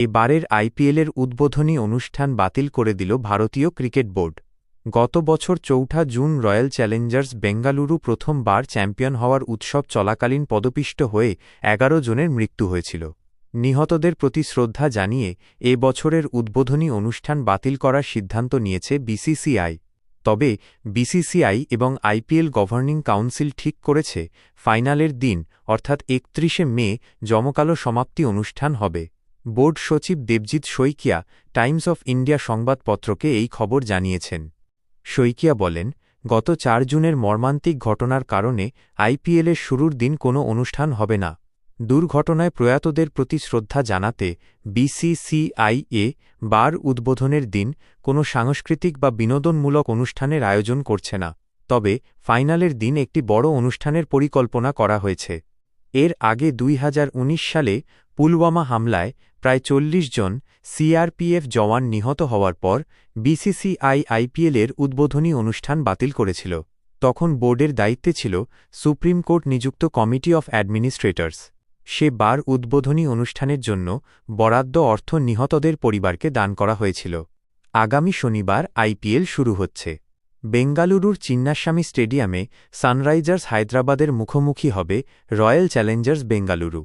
এবারের আইপিএলের উদ্বোধনী অনুষ্ঠান বাতিল করে দিল ভারতীয় ক্রিকেট বোর্ড। গত বছর ৪ জুন রয়্যাল চ্যালেঞ্জার্স বেঙ্গালুরু প্রথমবার চ্যাম্পিয়ন হওয়ার উৎসব চলাকালীন পদপিষ্ট হয়ে ১১ জনের মৃত্যু হয়েছিল। নিহতদের প্রতি শ্রদ্ধা জানিয়ে এ বছরের উদ্বোধনী অনুষ্ঠান বাতিল করার সিদ্ধান্ত নিয়েছে বিসিসিআই। তবে বিসিসিআই এবং আইপিএল গভর্নিং কাউন্সিল ঠিক করেছে ফাইনালের দিন অর্থাৎ ৩১ মে জমকালো সমাপ্তি অনুষ্ঠান হবে। বোর্ড সচিব Debajit Saikia Times of India সংবাদপত্রকে এই খবর জানিয়েছেন। শইকিয়া বলেন, গত ৪ জুনের মর্মান্তিক ঘটনার কারণে আইপিএলের শুরুর দিন কোনো অনুষ্ঠান হবে না। দুর্ঘটনায় প্রয়াতদের প্রতি শ্রদ্ধা জানাতে বিসিসিআইএ বার উদ্বোধনের দিন কোনো সাংস্কৃতিক বা বিনোদনমূলক অনুষ্ঠানের আয়োজন করছে না। তবে ফাইনালের দিন একটি বড় অনুষ্ঠানের পরিকল্পনা করা হয়েছে। এর আগে ২০১৯ সালে পুলওয়ামা হামলায় প্রায় ৪০ জন সিআরপিএফ জওয়ান নিহত হওয়ার পর বিসিসিআই আইপিএলের উদ্বোধনী অনুষ্ঠান বাতিল করেছিল। তখন বোর্ডের দায়িত্বে ছিল সুপ্রিম কোর্ট নিযুক্ত কমিটি অফ অ্যাডমিনিস্ট্রেটরস। সে বার উদ্বোধনী অনুষ্ঠানের জন্য বরাদ্দ অর্থ নিহতদের পরিবারকে দান করা হয়েছিল। আগামী শনিবার আইপিএল শুরু হচ্ছে। বেঙ্গালুরুর চিন্নাস্বামী স্টেডিয়ামে সানরাইজার্স হায়দ্রাবাদের মুখোমুখি হবে রয়্যাল চ্যালেঞ্জার্স বেঙ্গালুরু।